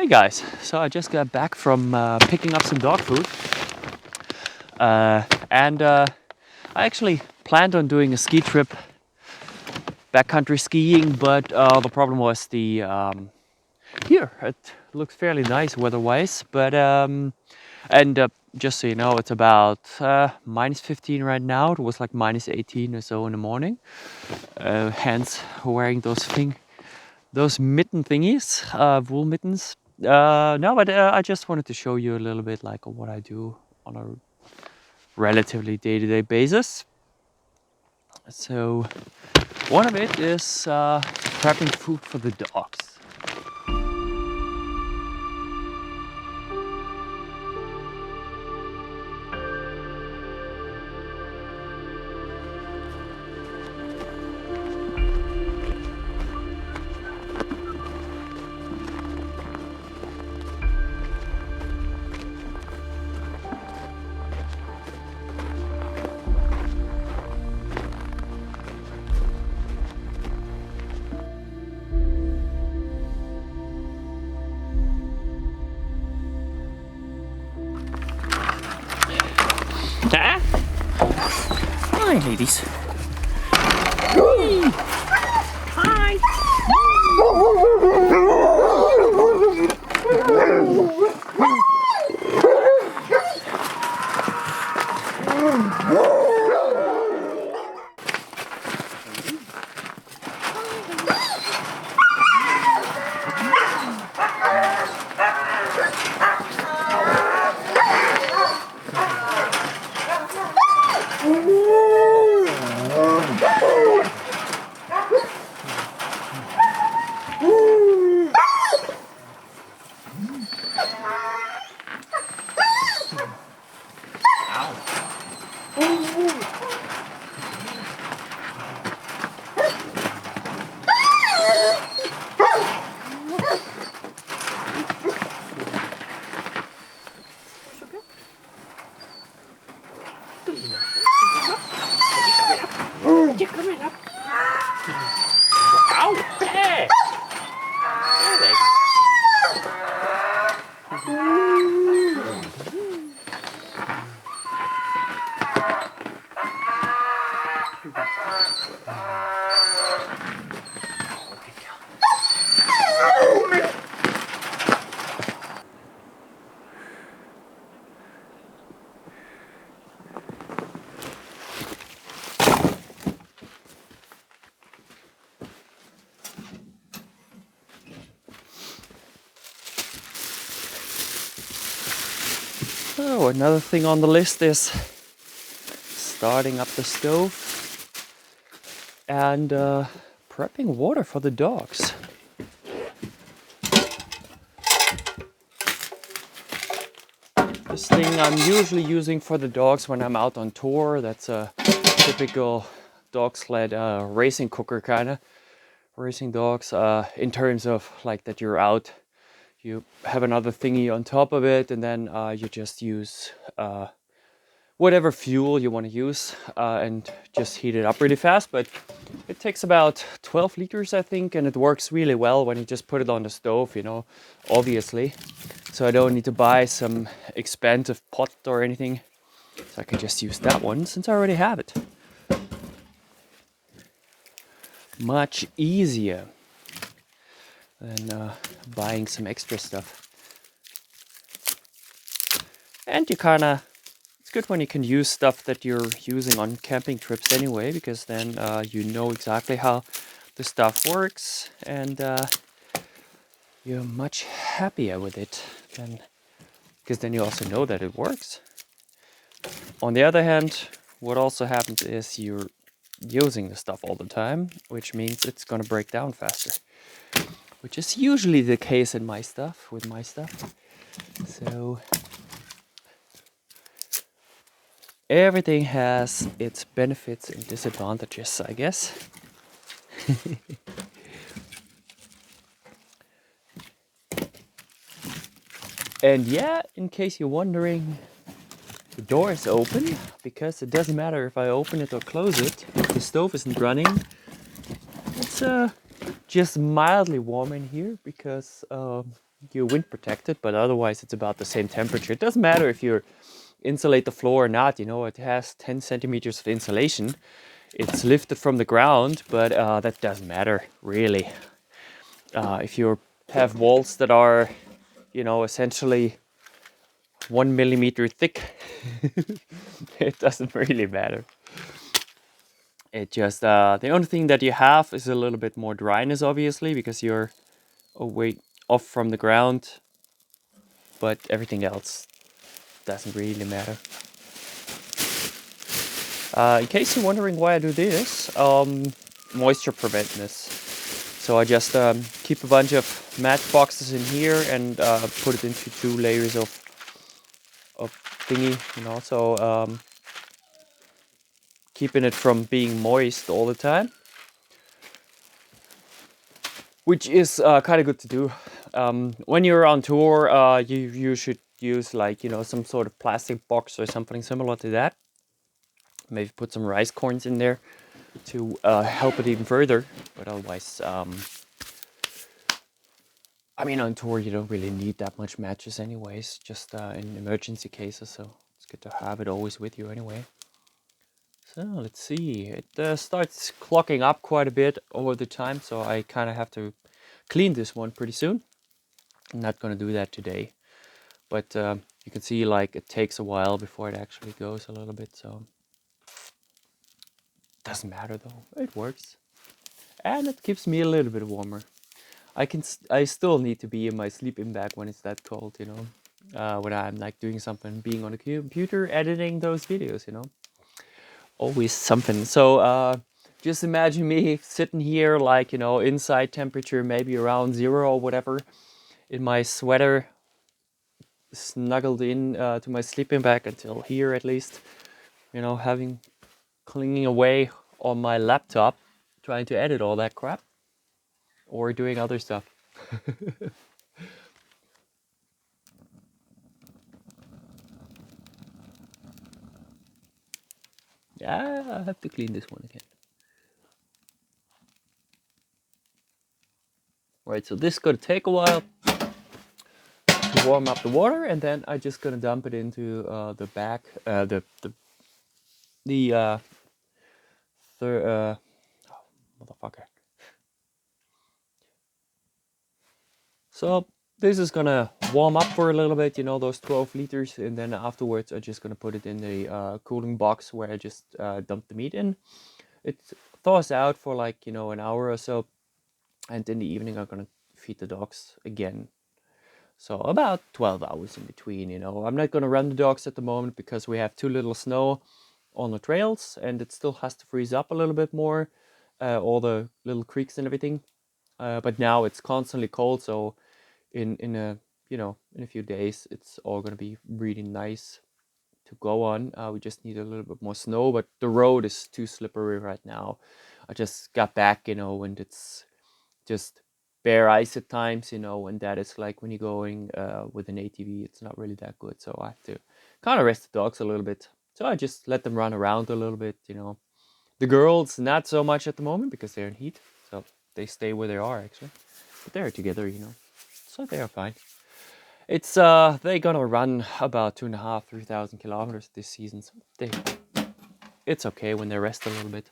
Hey guys, so I just got back from picking up some dog food, and I actually planned on doing a ski trip, backcountry skiing, but the problem was the here it looks fairly nice weather-wise, but just so you know, it's about minus 15 right now. It was like minus 18 or so in the morning. Hence wearing those mitten thingies, wool mittens. No, but I just wanted to show you a little bit like what I do on a relatively day-to-day basis. So one of it is prepping food for the dogs. Hi, ladies. Hi. So another thing on the list is starting up the stove and prepping water for the dogs. This thing I'm usually using for the dogs when I'm out on tour. That's a typical dog sled racing cooker kind of. Racing dogs in terms of like that you're out, you have another thingy on top of it, and then you just use whatever fuel you want to use and just heat it up really fast. But it takes about 12 liters, I think, and it works really well when you just put it on the stove, you know, obviously. So I don't need to buy some expensive pot or anything. So I can just use that one since I already have it. Much easier than buying some extra stuff. And you it's good when you can use stuff that you're using on camping trips anyway, because then you know exactly how the stuff works, and you're much happier with it than, because then you also know that it works. On the other hand, what also happens is you're using the stuff all the time, which means it's gonna break down faster, which is usually the case in my stuff, with my stuff. So everything has its benefits and disadvantages, I guess. And yeah, in case you're wondering, the door is open because it doesn't matter if I open it or close it. If the stove isn't running, it's just mildly warm in here because you're wind protected, but otherwise it's about the same temperature. It doesn't matter if you insulate the floor or not. You know, it has 10 centimeters of insulation. It's lifted from the ground, but that doesn't matter really. If you have walls that are, you know, essentially 1 millimeter thick, it doesn't really matter. It just the only thing that you have is a little bit more dryness, obviously, because you're away off from the ground, but everything else doesn't really matter. In case you're wondering why I do this, moisture preventness. So I just keep a bunch of matchboxes in here and put it into 2 layers of thingy, you know, so keeping it from being moist all the time, which is kind of good to do. When you're on tour, you should use, like, you know, some sort of plastic box or something similar to that. Maybe put some rice corns in there to help it even further. But otherwise, I mean, on tour you don't really need that much matches anyways, just in emergency cases, so it's good to have it always with you anyway. So let's see, it starts clogging up quite a bit over the time, so I kind of have to clean this one pretty soon. I'm not going to do that today, but you can see, like, it takes a while before it actually goes a little bit, so doesn't matter though, it works. And it keeps me a little bit warmer. I still need to be in my sleeping bag when it's that cold, you know, when I'm like doing something, being on a computer, editing those videos, you know, always something. So just imagine me sitting here, like, you know, inside temperature maybe around 0 or whatever, in my sweater, snuggled in to my sleeping bag until here at least, you know, clinging away on my laptop, trying to edit all that crap or doing other stuff. Yeah, I have to clean this one again. Right, so this is gonna take a while to warm up the water, and then I'm just gonna dump it into the bag, the motherfucker. So this is gonna warm up for a little bit, you know, those 12 liters, and then afterwards I'm just gonna put it in the cooling box where I just dumped the meat in. It thaws out for, like, you know, an hour or so, and in the evening I'm gonna feed the dogs again. So about 12 hours in between, you know. I'm not gonna run the dogs at the moment because we have too little snow on the trails, and it still has to freeze up a little bit more, all the little creeks and everything. But now it's constantly cold, so in a, you know, in a few days it's all gonna be really nice to go on. We just need a little bit more snow, but the road is too slippery right now. I just got back, you know, and it's just bare ice at times, you know, and that is like when you're going with an ATV, it's not really that good. So I have to kind of rest the dogs a little bit. So I just let them run around a little bit, you know. The girls, not so much at the moment because they're in heat, so they stay where they are actually. But they're together, you know, so they are fine. It's they're gonna run about 2,500 3,000 kilometers this season, so it's okay when they rest a little bit.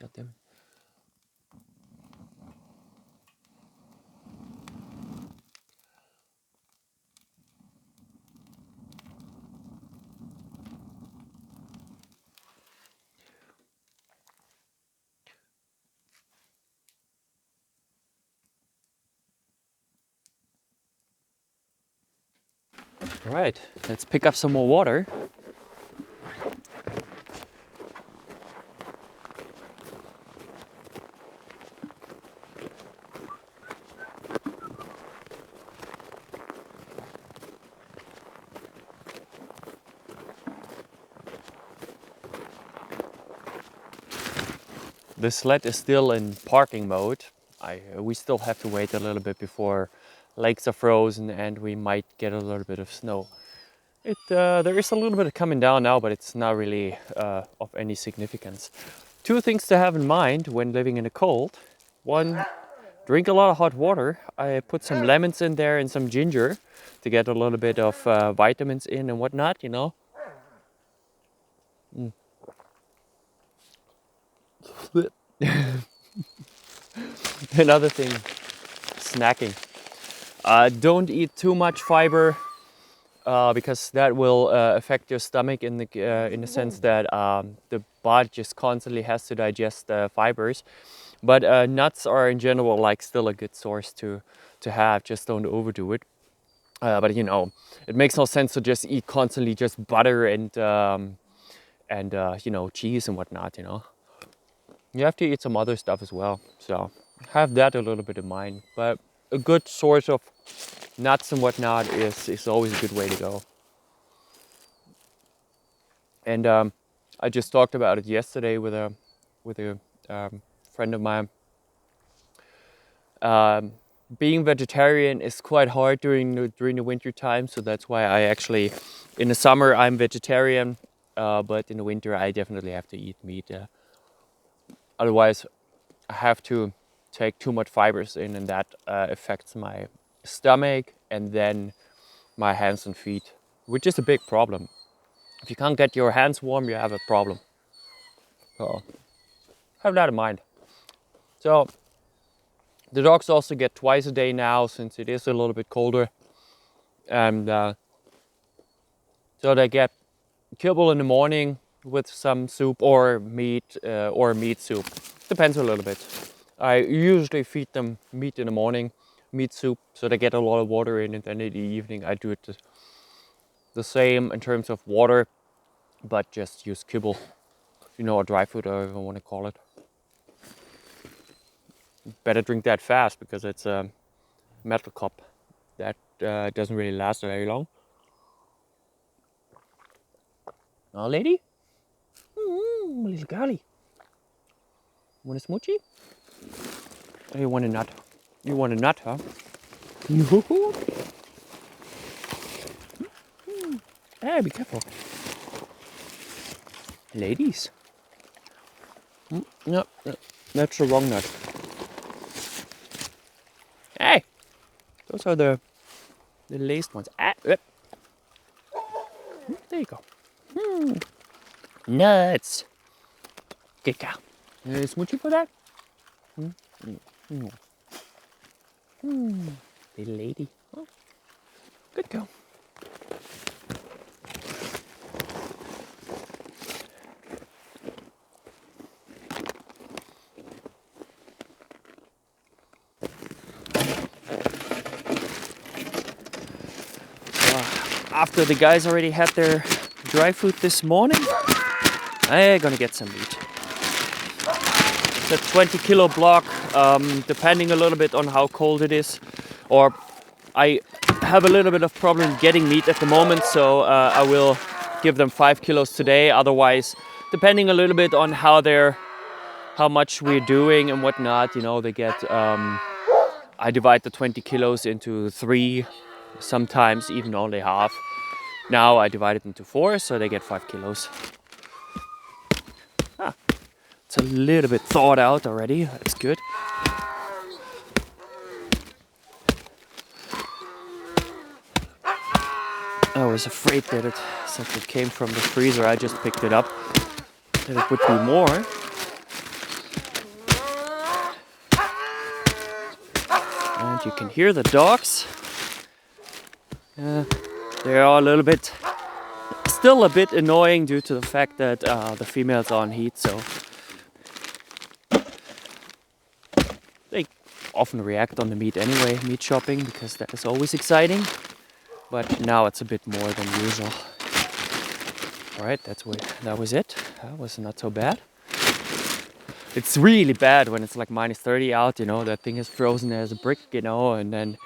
God damn it. All right, let's pick up some more water. The sled is still in parking mode. We still have to wait a little bit before lakes are frozen and we might get a little bit of snow. There is a little bit coming down now, but it's not really of any significance. Two things to have in mind when living in the cold. One, drink a lot of hot water. I put some lemons in there and some ginger to get a little bit of vitamins in and whatnot, you know. Another thing, snacking. Don't eat too much fiber because that will affect your stomach in the sense that the body just constantly has to digest fibers. But nuts are in general like still a good source to have. Just don't overdo it. But you know, it makes no sense to just eat constantly just butter and you know, cheese and whatnot. You know, you have to eat some other stuff as well. So have that a little bit in mind. But a good source of nuts and whatnot is always a good way to go. And I just talked about it yesterday with a friend of mine. Being vegetarian is quite hard during the winter time, so that's why I actually, in the summer I'm vegetarian, but in the winter I definitely have to eat meat. Otherwise, I have to take too much fibers in, and that affects my stomach and then my hands and feet, which is a big problem. If you can't get your hands warm, you have a problem. So have that in mind. So the dogs also get twice a day now since it is a little bit colder. And so they get kibble in the morning with some soup or meat soup. Depends a little bit. I usually feed them meat in the morning, meat soup, so they get a lot of water in, and then in the evening I do it the same in terms of water, but just use kibble, you know, or dry food, or whatever you want to call it. Better drink that fast because it's a metal cup that doesn't really last very long. Oh, lady? Little girlie. Want a smoochie? Oh, you want a nut? You want a nut, huh? Hey, be careful. Ladies. No, that's the wrong nut. Hey! Those are the laced ones. There you go. Nuts. Good cow. Smoochie for that? Little lady. Oh, good girl. After the guys already had their dry food this morning, I'm gonna get some meat. It's a 20 kilo block, depending a little bit on how cold it is. Or I have a little bit of problem getting meat at the moment, so I will give them 5 kilos today. Otherwise, depending a little bit on how much we're doing and whatnot, you know, they get. I divide the 20 kilos into 3, sometimes even only half. Now I divide it into 4, so they get 5 kilos. It's a little bit thawed out already. That's good. I was afraid that since it came from the freezer, I just picked it up, that it would be more. And you can hear the dogs. They are a little bit, still a bit annoying due to the fact that the females are on heat, so they often react on the meat anyway, meat shopping, because that is always exciting. But now it's a bit more than usual. Alright, that was it. That was not so bad. It's really bad when it's like minus 30 out, you know, that thing is frozen as a brick, you know, and then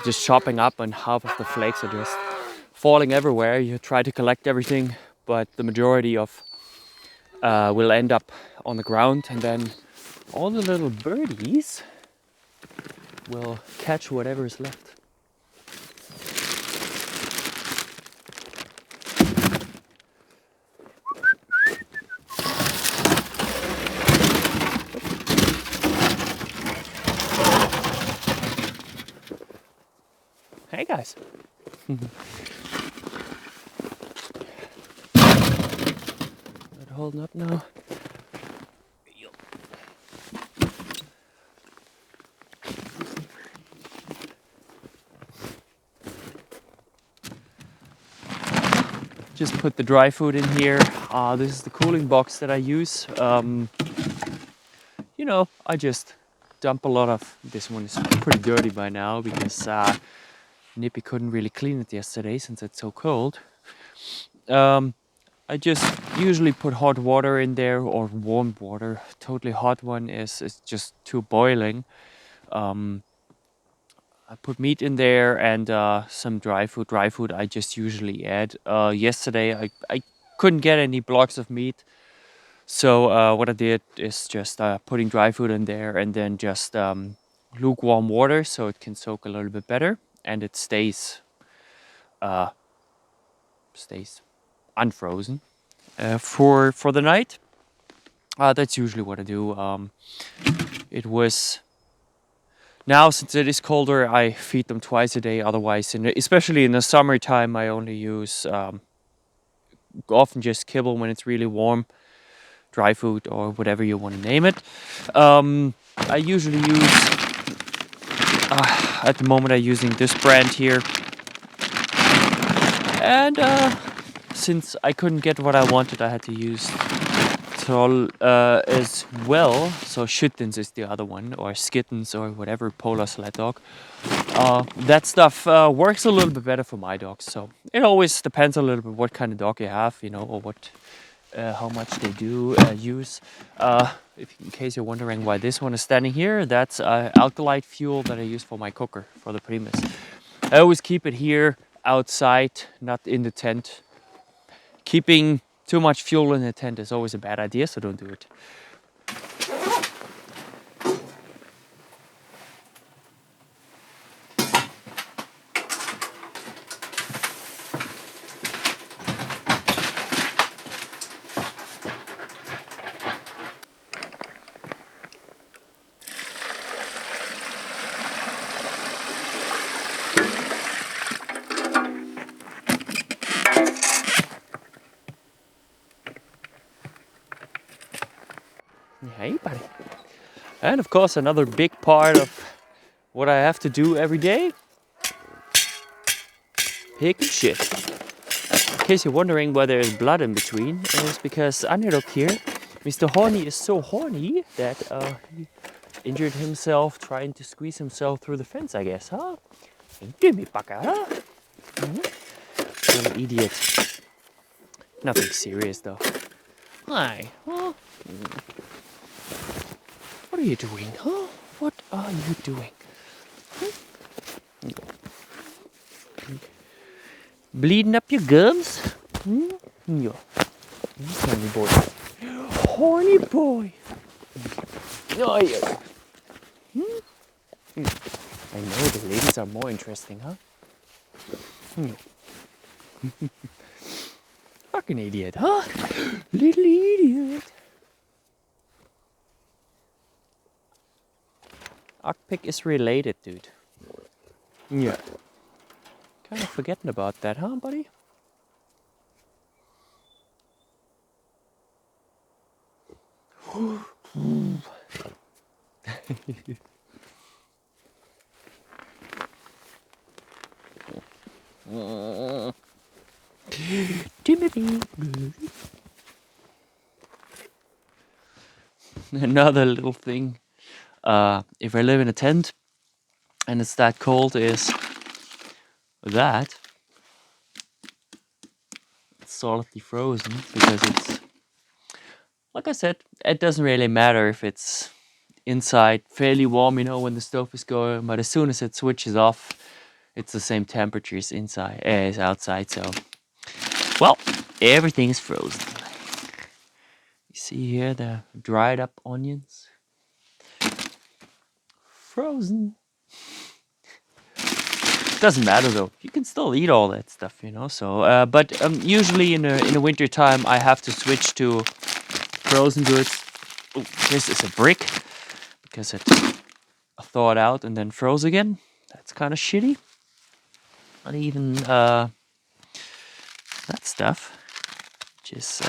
just chopping up and half of the flakes are just falling everywhere. You try to collect everything, but the majority of will end up on the ground, and then all the little birdies will catch whatever is left. Hey guys. Not holding up now. Just put the dry food in here. This is the cooling box that I use. You know, I just dump a lot of. This one is pretty dirty by now because Nippy couldn't really clean it yesterday since it's so cold. I just usually put hot water in there or warm water. Totally hot one is just too boiling. I put meat in there and some dry food. Dry food I just usually add. Yesterday I couldn't get any blocks of meat. So what I did is just putting dry food in there and then just lukewarm water so it can soak a little bit better and it stays unfrozen for the night. That's usually what I do. It was now since it is colder, I feed them twice a day. Otherwise, especially in the summertime, I only use often just kibble when it's really warm. Dry food or whatever you want to name it. I usually use, at the moment I'm using this brand here. And since I couldn't get what I wanted, I had to use Troll as well. So Schüttens is the other one, or Skittens or whatever, Polar Sled Dog. That stuff works a little bit better for my dogs. So it always depends a little bit what kind of dog you have, you know, or what how much they do use. In case you're wondering why this one is standing here, that's alkaline fuel that I use for my cooker, for the Primus. I always keep it here outside, not in the tent. Keeping too much fuel in the tent is always a bad idea, so don't do it. Hey, buddy. And of course, another big part of what I have to do every day, pick and shit. In case you're wondering why there's blood in between, it's because Underdog here, Mr. Horny is so horny that he injured himself trying to squeeze himself through the fence, I guess, huh? Give me baka, huh? Little idiot. Nothing serious though. Hi. Huh? What are you doing, huh? What are you doing? Bleeding up your gums? Yeah. Horny boy. Horny boy. Oh, yeah. I know the ladies are more interesting, huh? Fucking idiot, huh? Little idiot. Arcpic is related, dude. Yeah. Kind of forgetting about that, huh, buddy? Timothy. Another little thing. If I live in a tent and it's that cold, is that it's solidly frozen because it's, like I said, it doesn't really matter if it's inside fairly warm, you know, when the stove is going, but as soon as it switches off, it's the same temperature as inside as outside. So, well, everything is frozen. You see here the dried up onions, frozen. Doesn't matter though. You can still eat all that stuff, you know. So, but usually in the winter time, I have to switch to frozen goods. Oh, this is a brick because it thawed out and then froze again. That's kind of shitty. not even that stuff, which is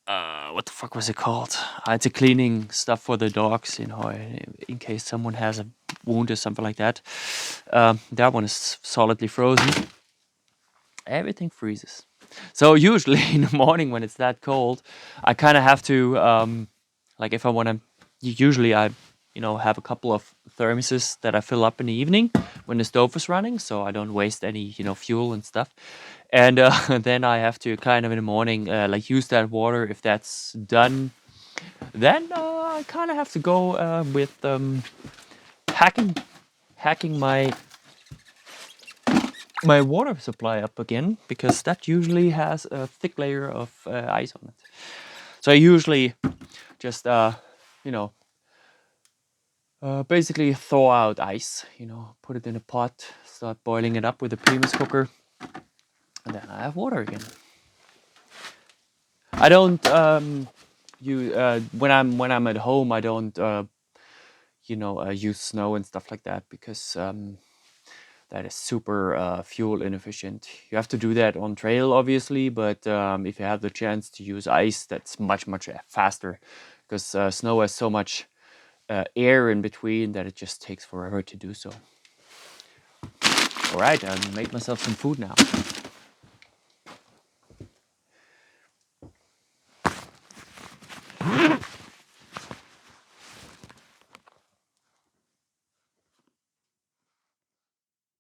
what the fuck was it called? It's a cleaning stuff for the dogs, you know, in case someone has a wound or something like that. That one is solidly frozen. Everything freezes. So usually in the morning when it's that cold, I kind of have to, like if I want to, usually I, have a couple of thermoses that I fill up in the evening when the stove is running, so I don't waste any, fuel and stuff. And then I have to kind of in the morning, like use that water. If that's done, then I kind of have to go with hacking my water supply up again, because that usually has a thick layer of ice on it. So I usually just basically thaw out ice, put it in a pot, start boiling it up with a Primus cooker, and then I have water again. I don't when I'm at home, I don't use snow and stuff like that, because that is super fuel inefficient. You have to do that on trail, obviously, but if you have the chance to use ice, that's much faster, because snow has so much air in between that it just takes forever to do so. All right, I'll make myself some food now.